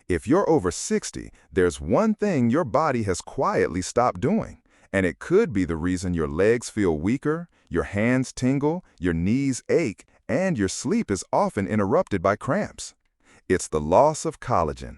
If you're over 60, there's one thing your body has quietly stopped doing, and it could be the reason your legs feel weaker, your hands tingle, your knees ache, and your sleep is often interrupted by cramps. It's the loss of collagen.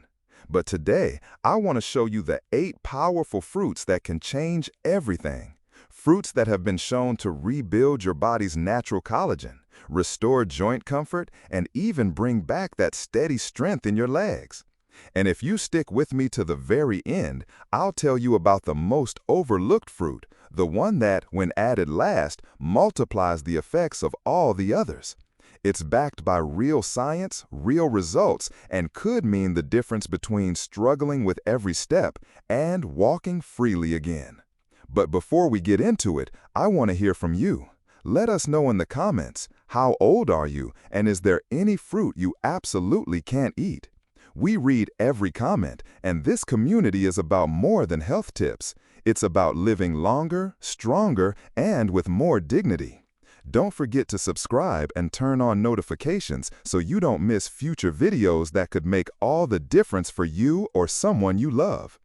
But today, I want to show you the 8 powerful fruits that can change everything. Fruits that have been shown to rebuild your body's natural collagen, restore joint comfort, and even bring back that steady strength in your legs. And if you stick with me to the very end, I'll tell you about the most overlooked fruit, the one that, when added last, multiplies the effects of all the others. It's backed by real science, real results, and could mean the difference between struggling with every step and walking freely again. But before we get into it, I want to hear from you. Let us know in the comments, how old are you, and is there any fruit you absolutely can't eat? We read every comment, and this community is about more than health tips. It's about living longer, stronger, and with more dignity. Don't forget to subscribe and turn on notifications so you don't miss future videos that could make all the difference for you or someone you love.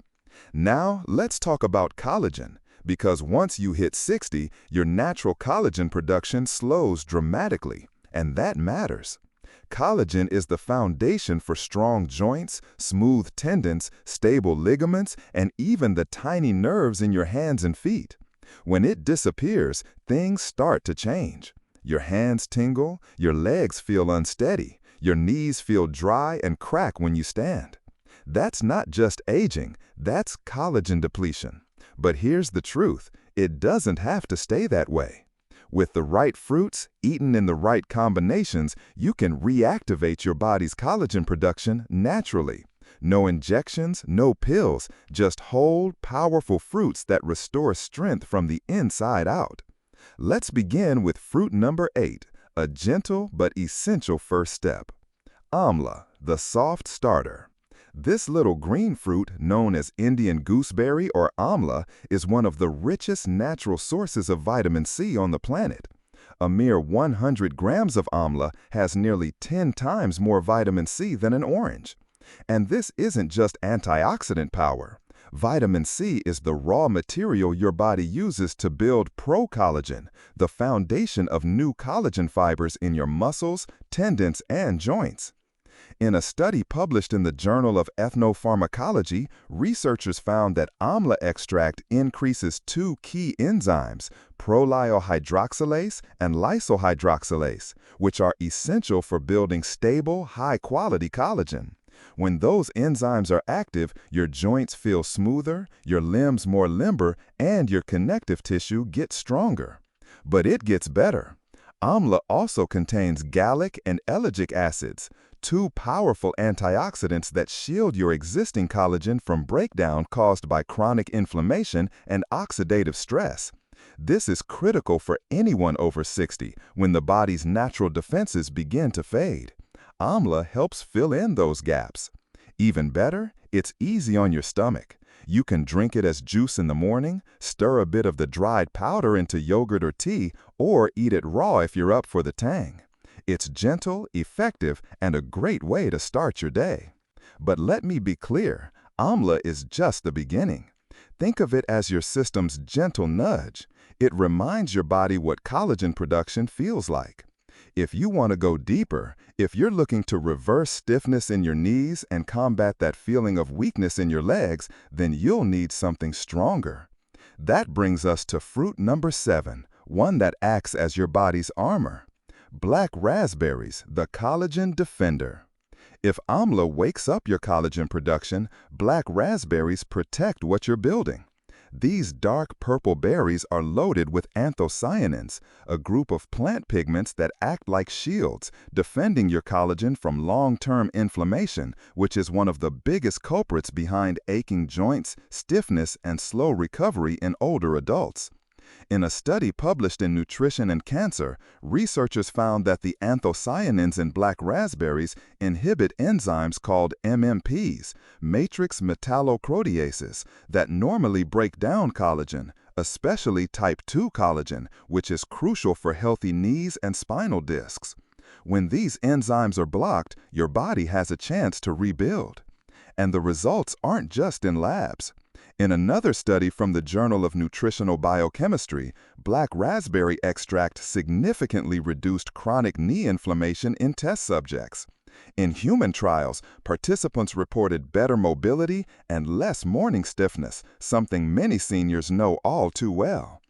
Now, let's talk about collagen, because once you hit 60, your natural collagen production slows dramatically, and that matters. Collagen is the foundation for strong joints, smooth tendons, stable ligaments, and even the tiny nerves in your hands and feet. When it disappears, things start to change. Your hands tingle, your legs feel unsteady, your knees feel dry and crack when you stand. That's not just aging, that's collagen depletion. But here's the truth, it doesn't have to stay that way. With the right fruits, eaten in the right combinations, you can reactivate your body's collagen production naturally. No injections, no pills, just whole, powerful fruits that restore strength from the inside out. Let's begin with fruit number 8, a gentle but essential first step. Amla, the soft starter. This little green fruit, known as Indian gooseberry or amla, is one of the richest natural sources of vitamin C on the planet. A mere 100 grams of amla has nearly 10 times more vitamin C than an orange. And this isn't just antioxidant power. Vitamin C is the raw material your body uses to build procollagen, the foundation of new collagen fibers in your muscles, tendons, and joints. In a study published in the Journal of Ethnopharmacology, researchers found that amla extract increases 2 key enzymes, prolyl hydroxylase and lysohydroxylase, which are essential for building stable, high-quality collagen. When those enzymes are active, your joints feel smoother, your limbs more limber, and your connective tissue gets stronger. But it gets better. Amla also contains gallic and ellagic acids, 2 powerful antioxidants that shield your existing collagen from breakdown caused by chronic inflammation and oxidative stress. This is critical for anyone over 60 when the body's natural defenses begin to fade. Amla helps fill in those gaps. Even better, it's easy on your stomach. You can drink it as juice in the morning, stir a bit of the dried powder into yogurt or tea, or eat it raw if you're up for the tang. It's gentle, effective, and a great way to start your day. But let me be clear, amla is just the beginning. Think of it as your system's gentle nudge. It reminds your body what collagen production feels like. If you want to go deeper, if you're looking to reverse stiffness in your knees and combat that feeling of weakness in your legs, then you'll need something stronger. That brings us to fruit number 7, one that acts as your body's armor. Black raspberries, the collagen defender. If amla wakes up your collagen production, black raspberries protect what you're building. These dark purple berries are loaded with anthocyanins, a group of plant pigments that act like shields, defending your collagen from long-term inflammation, which is one of the biggest culprits behind aching joints, stiffness, and slow recovery in older adults. In a study published in Nutrition and Cancer, researchers found that the anthocyanins in black raspberries inhibit enzymes called MMPs, matrix metalloproteases, that normally break down collagen, especially type 2 collagen, which is crucial for healthy knees and spinal discs. When these enzymes are blocked, your body has a chance to rebuild. And the results aren't just in labs. In another study from the Journal of Nutritional Biochemistry, black raspberry extract significantly reduced chronic knee inflammation in test subjects. In human trials, participants reported better mobility and less morning stiffness, something many seniors know all too well.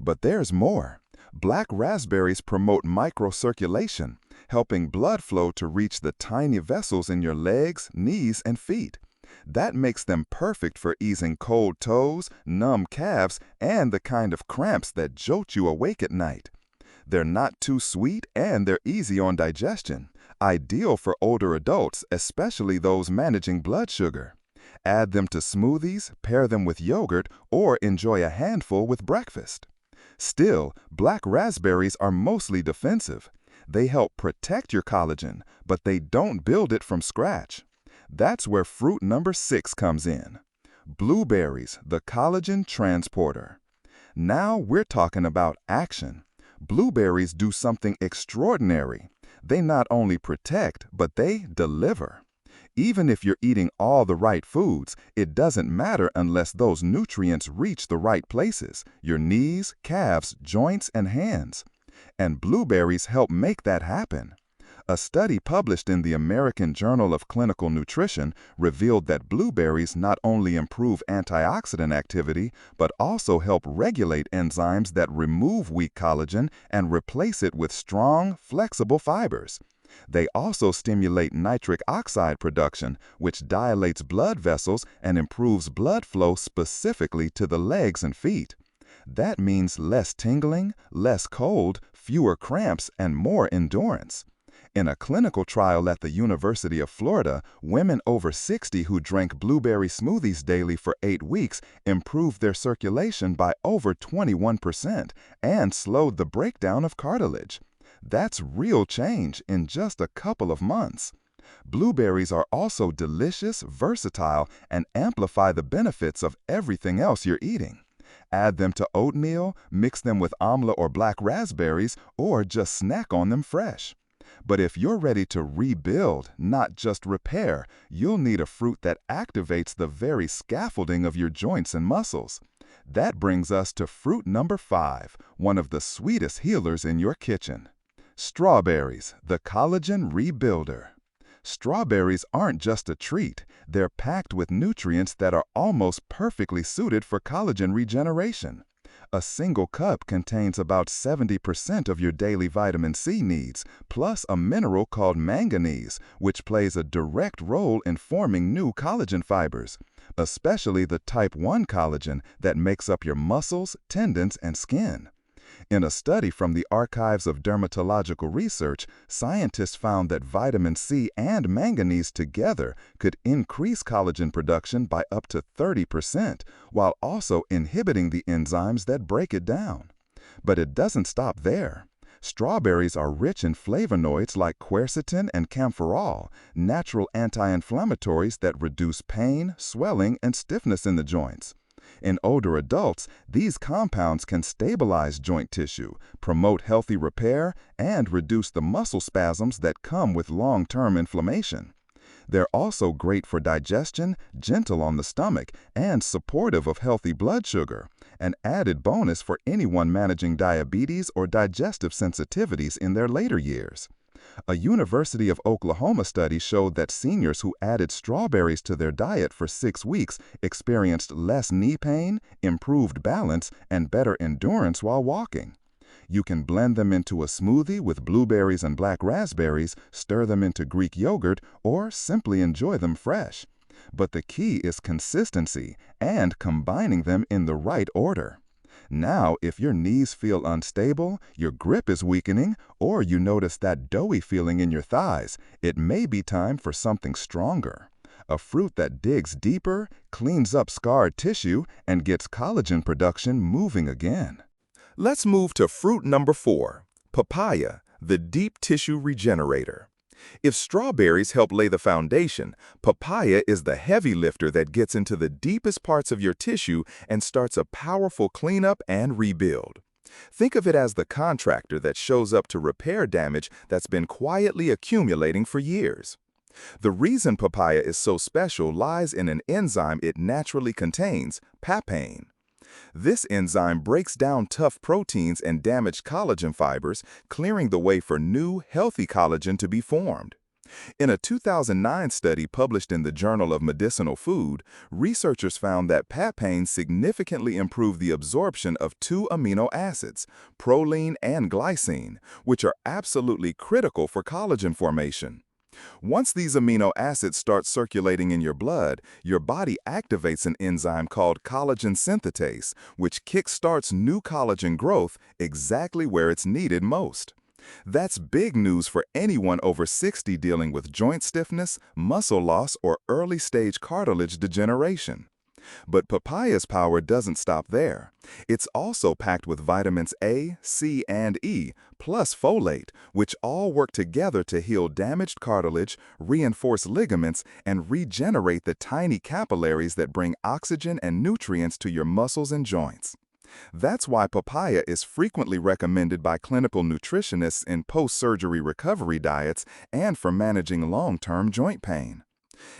But there's more. Black raspberries promote microcirculation, helping blood flow to reach the tiny vessels in your legs, knees, and feet. That makes them perfect for easing cold toes, numb calves, and the kind of cramps that jolt you awake at night. They're not too sweet and they're easy on digestion, ideal for older adults, especially those managing blood sugar. Add them to smoothies, pair them with yogurt, or enjoy a handful with breakfast. Still, black raspberries are mostly defensive. They help protect your collagen, but they don't build it from scratch. That's where fruit number 6 comes in. Blueberries, the collagen transporter. Now we're talking about action. Blueberries do something extraordinary. They not only protect, but they deliver. Even if you're eating all the right foods, it doesn't matter unless those nutrients reach the right places, your knees, calves, joints, and hands. And blueberries help make that happen. A study published in the American Journal of Clinical Nutrition revealed that blueberries not only improve antioxidant activity, but also help regulate enzymes that remove weak collagen and replace it with strong, flexible fibers. They also stimulate nitric oxide production, which dilates blood vessels and improves blood flow specifically to the legs and feet. That means less tingling, less cold, fewer cramps, and more endurance. In a clinical trial at the University of Florida, women over 60 who drank blueberry smoothies daily for 8 weeks improved their circulation by over 21% and slowed the breakdown of cartilage. That's real change in just a couple of months. Blueberries are also delicious, versatile, and amplify the benefits of everything else you're eating. Add them to oatmeal, mix them with amla or black raspberries, or just snack on them fresh. But if you're ready to rebuild, not just repair, you'll need a fruit that activates the very scaffolding of your joints and muscles. That brings us to fruit number 5, one of the sweetest healers in your kitchen. Strawberries, the collagen rebuilder. Strawberries aren't just a treat, they're packed with nutrients that are almost perfectly suited for collagen regeneration. A single cup contains about 70% of your daily vitamin C needs, plus a mineral called manganese, which plays a direct role in forming new collagen fibers, especially the type 1 collagen that makes up your muscles, tendons, and skin. In a study from the Archives of Dermatological Research, scientists found that vitamin C and manganese together could increase collagen production by up to 30%, while also inhibiting the enzymes that break it down. But it doesn't stop there. Strawberries are rich in flavonoids like quercetin and camphorol, natural anti-inflammatories that reduce pain, swelling, and stiffness in the joints. In older adults, these compounds can stabilize joint tissue, promote healthy repair, and reduce the muscle spasms that come with long-term inflammation. They're also great for digestion, gentle on the stomach, and supportive of healthy blood sugar, an added bonus for anyone managing diabetes or digestive sensitivities in their later years. A University of Oklahoma study showed that seniors who added strawberries to their diet for 6 weeks experienced less knee pain, improved balance, and better endurance while walking. You can blend them into a smoothie with blueberries and black raspberries, stir them into Greek yogurt, or simply enjoy them fresh. But the key is consistency and combining them in the right order. Now, if your knees feel unstable, your grip is weakening, or you notice that doughy feeling in your thighs, it may be time for something stronger. A fruit that digs deeper, cleans up scarred tissue, and gets collagen production moving again. Let's move to fruit number 4, papaya, the deep tissue regenerator. If strawberries help lay the foundation, papaya is the heavy lifter that gets into the deepest parts of your tissue and starts a powerful cleanup and rebuild. Think of it as the contractor that shows up to repair damage that's been quietly accumulating for years. The reason papaya is so special lies in an enzyme it naturally contains, papain. This enzyme breaks down tough proteins and damaged collagen fibers, clearing the way for new, healthy collagen to be formed. In a 2009 study published in the Journal of Medicinal Food, researchers found that papain significantly improved the absorption of two amino acids, proline and glycine, which are absolutely critical for collagen formation. Once these amino acids start circulating in your blood, your body activates an enzyme called collagen synthetase, which kickstarts new collagen growth exactly where it's needed most. That's big news for anyone over 60 dealing with joint stiffness, muscle loss, or early-stage cartilage degeneration. But papaya's power doesn't stop there. It's also packed with vitamins A, C, and E, plus folate, which all work together to heal damaged cartilage, reinforce ligaments, and regenerate the tiny capillaries that bring oxygen and nutrients to your muscles and joints. That's why papaya is frequently recommended by clinical nutritionists in post-surgery recovery diets and for managing long-term joint pain.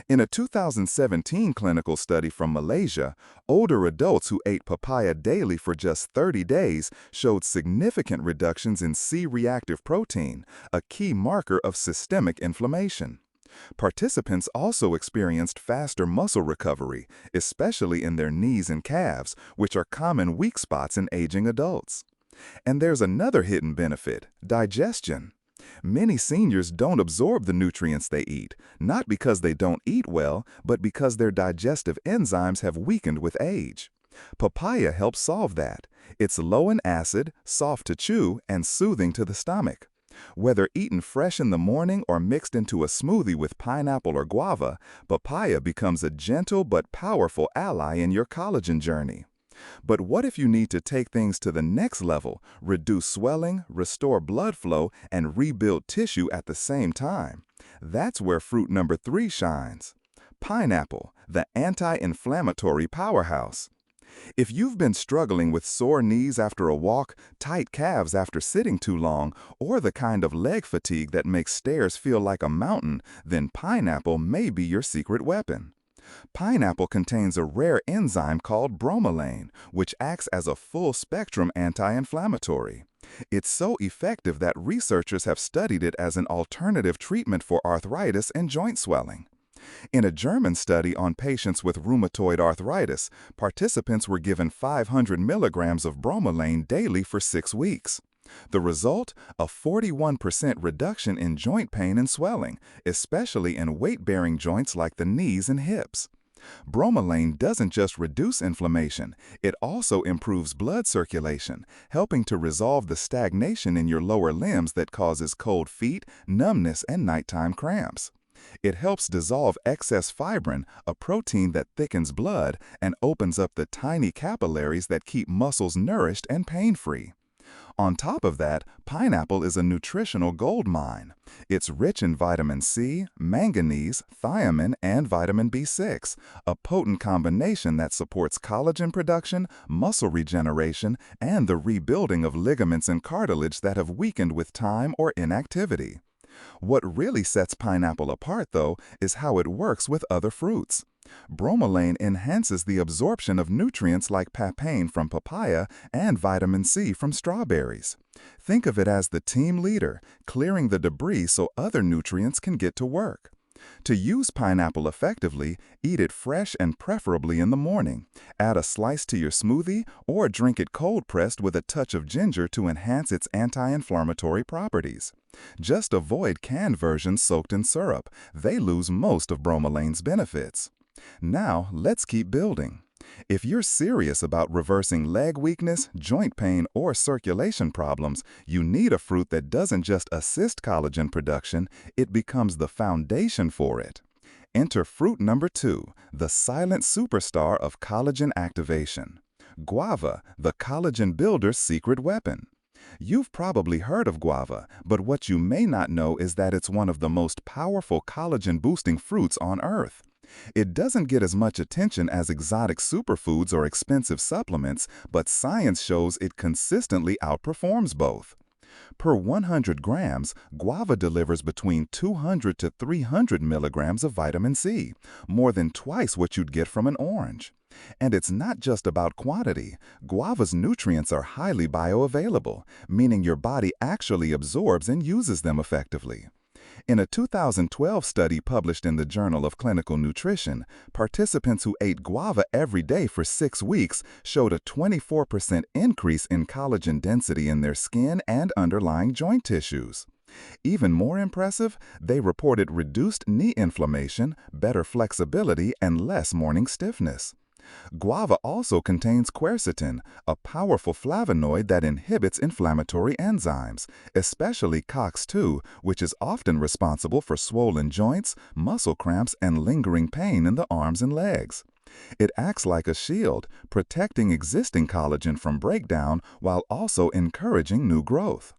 In a 2017 clinical study from Malaysia, older adults who ate papaya daily for just 30 days showed significant reductions in C-reactive protein, a key marker of systemic inflammation. Participants also experienced faster muscle recovery, especially in their knees and calves, which are common weak spots in aging adults. And there's another hidden benefit: digestion. Many seniors don't absorb the nutrients they eat, not because they don't eat well, but because their digestive enzymes have weakened with age. Papaya helps solve that. It's low in acid, soft to chew, and soothing to the stomach. Whether eaten fresh in the morning or mixed into a smoothie with pineapple or guava, papaya becomes a gentle but powerful ally in your collagen journey. But what if you need to take things to the next level, reduce swelling, restore blood flow, and rebuild tissue at the same time? That's where fruit number 3 shines. Pineapple, the anti-inflammatory powerhouse. If you've been struggling with sore knees after a walk, tight calves after sitting too long, or the kind of leg fatigue that makes stairs feel like a mountain, then pineapple may be your secret weapon. Pineapple contains a rare enzyme called bromelain, which acts as a full-spectrum anti-inflammatory. It's so effective that researchers have studied it as an alternative treatment for arthritis and joint swelling. In a German study on patients with rheumatoid arthritis, participants were given 500 milligrams of bromelain daily for 6 weeks. The result? A 41% reduction in joint pain and swelling, especially in weight-bearing joints like the knees and hips. Bromelain doesn't just reduce inflammation, it also improves blood circulation, helping to resolve the stagnation in your lower limbs that causes cold feet, numbness, and nighttime cramps. It helps dissolve excess fibrin, a protein that thickens blood and opens up the tiny capillaries that keep muscles nourished and pain-free. On top of that, pineapple is a nutritional gold mine. It's rich in vitamin C, manganese, thiamine, and vitamin B6, a potent combination that supports collagen production, muscle regeneration, and the rebuilding of ligaments and cartilage that have weakened with time or inactivity. What really sets pineapple apart, though, is how it works with other fruits. Bromelain enhances the absorption of nutrients like papain from papaya and vitamin C from strawberries. Think of it as the team leader, clearing the debris so other nutrients can get to work. To use pineapple effectively, eat it fresh and preferably in the morning. Add a slice to your smoothie or drink it cold-pressed with a touch of ginger to enhance its anti-inflammatory properties. Just avoid canned versions soaked in syrup. They lose most of bromelain's benefits. Now, let's keep building. If you're serious about reversing leg weakness, joint pain, or circulation problems, you need a fruit that doesn't just assist collagen production, it becomes the foundation for it. Enter fruit number 2, the silent superstar of collagen activation. Guava, the collagen builder's secret weapon. You've probably heard of guava, but what you may not know is that it's one of the most powerful collagen-boosting fruits on Earth. It doesn't get as much attention as exotic superfoods or expensive supplements, but science shows it consistently outperforms both. Per 100 grams, guava delivers between 200 to 300 milligrams of vitamin C, more than twice what you'd get from an orange. And it's not just about quantity. Guava's nutrients are highly bioavailable, meaning your body actually absorbs and uses them effectively. In a 2012 study published in the Journal of Clinical Nutrition, participants who ate guava every day for 6 weeks showed a 24% increase in collagen density in their skin and underlying joint tissues. Even more impressive, they reported reduced knee inflammation, better flexibility, and less morning stiffness. Guava also contains quercetin, a powerful flavonoid that inhibits inflammatory enzymes, especially COX-2, which is often responsible for swollen joints, muscle cramps, and lingering pain in the arms and legs. It acts like a shield, protecting existing collagen from breakdown while also encouraging new growth.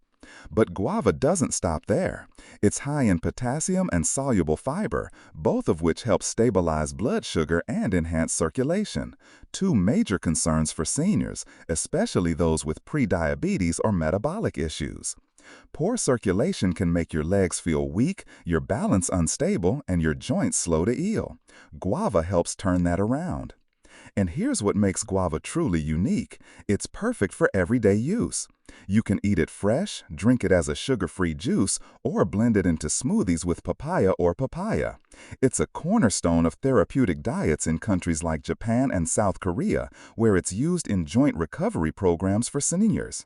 But guava doesn't stop there. It's high in potassium and soluble fiber, both of which help stabilize blood sugar and enhance circulation, two major concerns for seniors, especially those with prediabetes or metabolic issues. Poor circulation can make your legs feel weak, your balance unstable, and your joints slow to heal. Guava helps turn that around. And here's what makes guava truly unique. It's perfect for everyday use. You can eat it fresh, drink it as a sugar-free juice, or blend it into smoothies with papaya or papaya. It's a cornerstone of therapeutic diets in countries like Japan and South Korea, where it's used in joint recovery programs for seniors.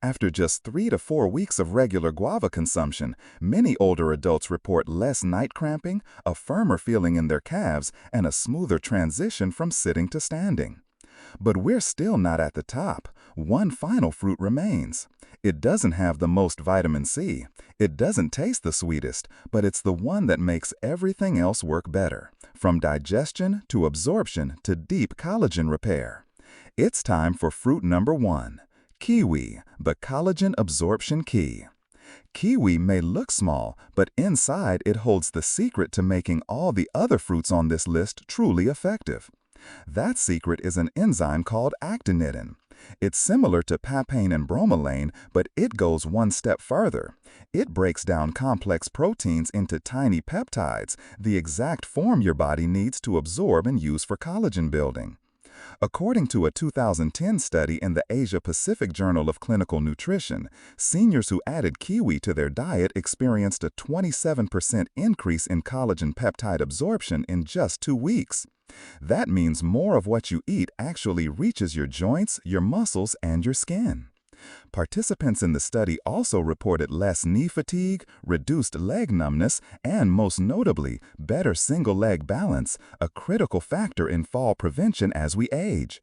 After just 3 to 4 weeks of regular guava consumption, many older adults report less night cramping, a firmer feeling in their calves, and a smoother transition from sitting to standing. But we're still not at the top. One final fruit remains. It doesn't have the most vitamin C. It doesn't taste the sweetest, but it's the one that makes everything else work better, from digestion to absorption to deep collagen repair. It's time for fruit number 1. Kiwi, the collagen absorption key. Kiwi may look small, but inside it holds the secret to making all the other fruits on this list truly effective. That secret is an enzyme called actinitin. It's similar to papain and bromelain, but it goes one step further. It breaks down complex proteins into tiny peptides, the exact form your body needs to absorb and use for collagen building. According to a 2010 study in the Asia-Pacific Journal of Clinical Nutrition, seniors who added kiwi to their diet experienced a 27% increase in collagen peptide absorption in just 2 weeks. That means more of what you eat actually reaches your joints, your muscles, and your skin. Participants in the study also reported less knee fatigue, reduced leg numbness, and most notably, better single-leg balance, a critical factor in fall prevention as we age.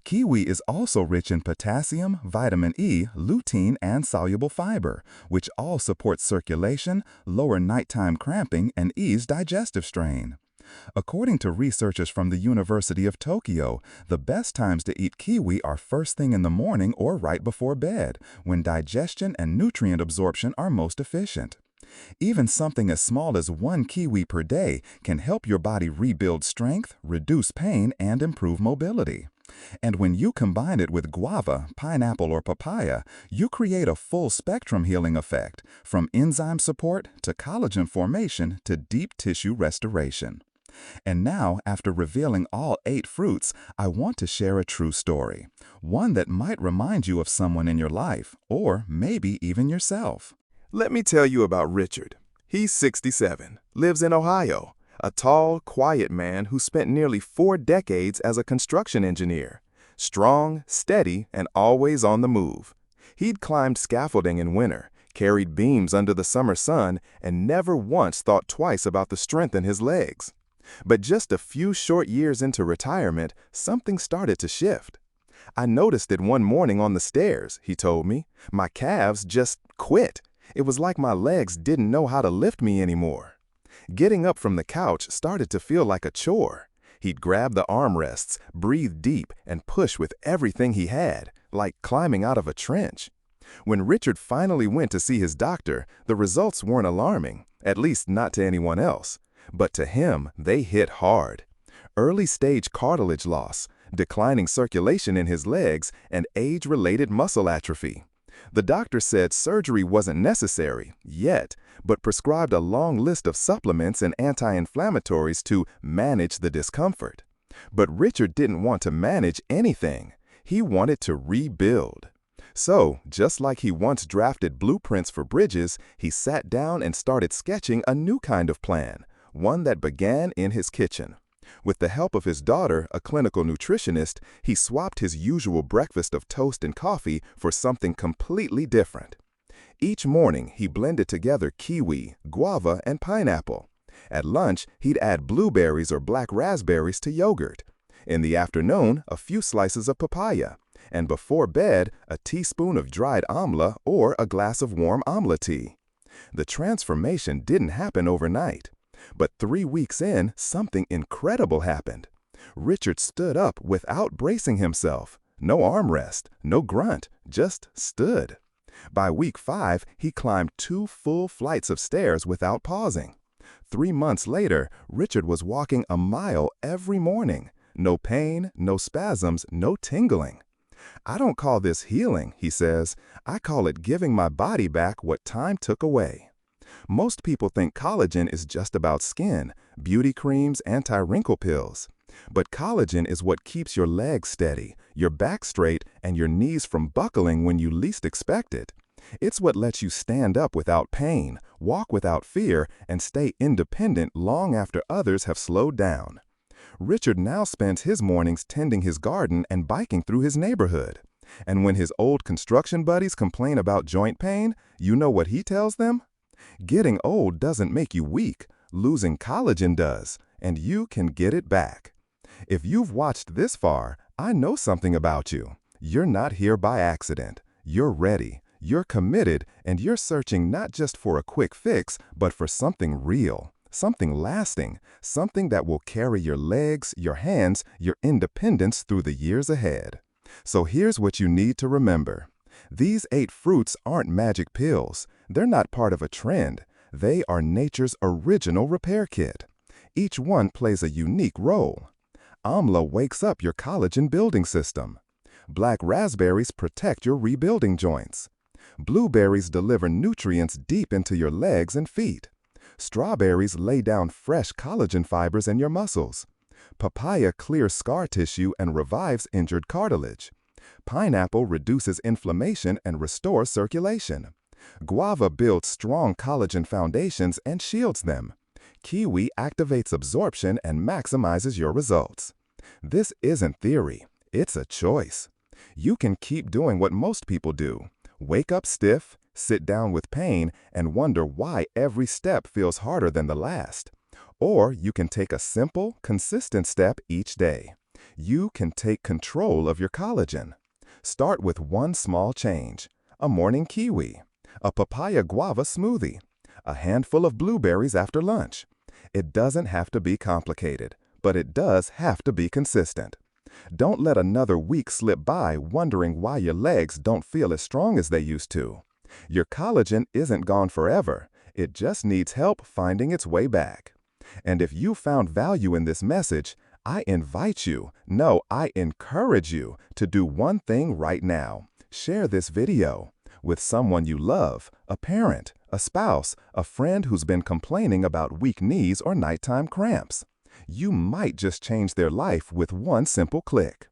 Kiwi is also rich in potassium, vitamin E, lutein, and soluble fiber, which all support circulation, lower nighttime cramping, and ease digestive strain. According to researchers from the University of Tokyo, the best times to eat kiwi are first thing in the morning or right before bed, when digestion and nutrient absorption are most efficient. Even something as small as 1 kiwi per day can help your body rebuild strength, reduce pain, and improve mobility. And when you combine it with guava, pineapple, or papaya, you create a full-spectrum healing effect, from enzyme support to collagen formation to deep tissue restoration. And now, after revealing all 8 fruits, I want to share a true story, one that might remind you of someone in your life, or maybe even yourself. Let me tell you about Richard. He's 67, lives in Ohio, a tall, quiet man who spent nearly 4 decades as a construction engineer. Strong, steady, and always on the move. He'd climbed scaffolding in winter, carried beams under the summer sun, and never once thought twice about the strength in his legs. But just a few short years into retirement, something started to shift. I noticed it one morning on the stairs, he told me. My calves just quit. It was like my legs didn't know how to lift me anymore. Getting up from the couch started to feel like a chore. He'd grab the armrests, breathe deep, and push with everything he had, like climbing out of a trench. When Richard finally went to see his doctor, the results weren't alarming, at least not to anyone else. But to him, they hit hard. Early-stage cartilage loss, declining circulation in his legs, and age-related muscle atrophy. The doctor said surgery wasn't necessary yet, but prescribed a long list of supplements and anti-inflammatories to manage the discomfort. But Richard didn't want to manage anything. He wanted to rebuild. So, just like he once drafted blueprints for bridges, he sat down and started sketching a new kind of plan, one that began in his kitchen. With the help of his daughter, a clinical nutritionist, he swapped his usual breakfast of toast and coffee for something completely different. Each morning, he blended together kiwi, guava, and pineapple. At lunch, he'd add blueberries or black raspberries to yogurt. In the afternoon, a few slices of papaya. And before bed, a teaspoon of dried amla or a glass of warm amla tea. The transformation didn't happen overnight. But 3 weeks in, something incredible happened. Richard stood up without bracing himself. No armrest, no grunt, just stood. By week 5, he climbed 2 full flights of stairs without pausing. 3 months later, Richard was walking a mile every morning. No pain, no spasms, no tingling. "I don't call this healing," he says. "I call it giving my body back what time took away." Most people think collagen is just about skin, beauty creams, anti-wrinkle pills. But collagen is what keeps your legs steady, your back straight, and your knees from buckling when you least expect it. It's what lets you stand up without pain, walk without fear, and stay independent long after others have slowed down. Richard now spends his mornings tending his garden and biking through his neighborhood. And when his old construction buddies complain about joint pain, you know what he tells them? Getting old doesn't make you weak. Losing collagen does, and you can get it back. If you've watched this far, I know something about you. You're not here by accident. You're ready. You're committed, and you're searching not just for a quick fix, but for something real, something lasting, something that will carry your legs, your hands, your independence through the years ahead. So here's what you need to remember. These 8 fruits aren't magic pills. They're not part of a trend. They are nature's original repair kit. Each one plays a unique role. Amla wakes up your collagen building system. Black raspberries protect your rebuilding joints. Blueberries deliver nutrients deep into your legs and feet. Strawberries lay down fresh collagen fibers in your muscles. Papaya clears scar tissue and revives injured cartilage. Pineapple reduces inflammation and restores circulation. Guava builds strong collagen foundations and shields them. Kiwi activates absorption and maximizes your results. This isn't theory, it's a choice. You can keep doing what most people do. Wake up stiff, sit down with pain, and wonder why every step feels harder than the last. Or you can take a simple, consistent step each day. You can take control of your collagen. Start with one small change: a morning kiwi, a papaya guava smoothie, a handful of blueberries after lunch. It doesn't have to be complicated, but it does have to be consistent. Don't let another week slip by wondering why your legs don't feel as strong as they used to. Your collagen isn't gone forever. It just needs help finding its way back. And if you found value in this message, I invite you, no, I encourage you to do one thing right now. Share this video with someone you love, a parent, a spouse, a friend who's been complaining about weak knees or nighttime cramps. You might just change their life with one simple click.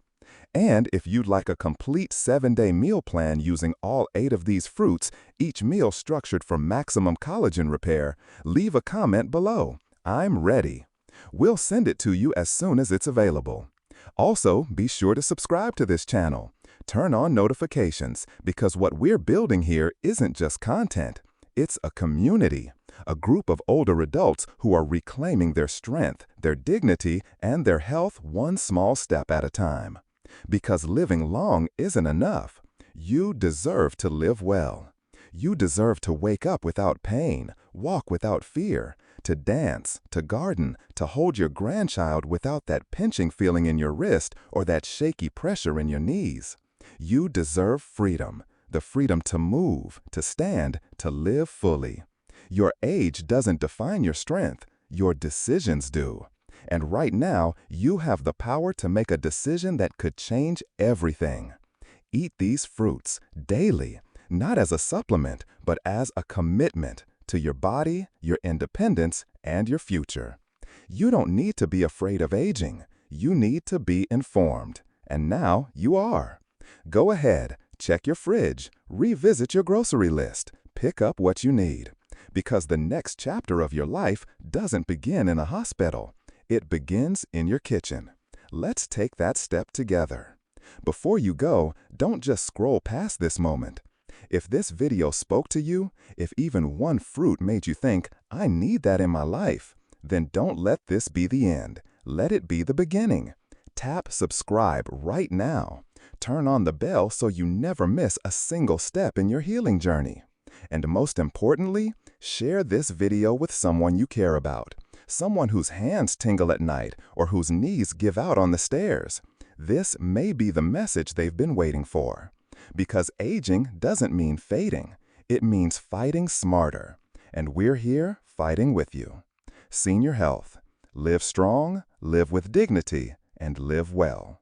And if you'd like a complete 7-day meal plan using all 8 of these fruits, each meal structured for maximum collagen repair, leave a comment below. I'm ready. We'll send it to you as soon as it's available. Also, be sure to subscribe to this channel. Turn on notifications, because what we're building here isn't just content. It's a community, a group of older adults who are reclaiming their strength, their dignity, and their health one small step at a time. Because living long isn't enough. You deserve to live well. You deserve to wake up without pain, walk without fear, to dance, to garden, to hold your grandchild without that pinching feeling in your wrist or that shaky pressure in your knees. You deserve freedom, the freedom to move, to stand, to live fully. Your age doesn't define your strength, your decisions do. And right now, you have the power to make a decision that could change everything. Eat these fruits daily. Not as a supplement, but as a commitment to your body, your independence, and your future. You don't need to be afraid of aging. You need to be informed. And now you are. Go ahead, check your fridge, revisit your grocery list, pick up what you need. Because the next chapter of your life doesn't begin in a hospital. It begins in your kitchen. Let's take that step together. Before you go, don't just scroll past this moment. If this video spoke to you, if even one fruit made you think, I need that in my life, then don't let this be the end. Let it be the beginning. Tap subscribe right now. Turn on the bell so you never miss a single step in your healing journey. And most importantly, share this video with someone you care about. Someone whose hands tingle at night or whose knees give out on the stairs. This may be the message they've been waiting for. Because aging doesn't mean fading. It means fighting smarter. And we're here fighting with you. Senior Health. Live strong, live with dignity, and live well.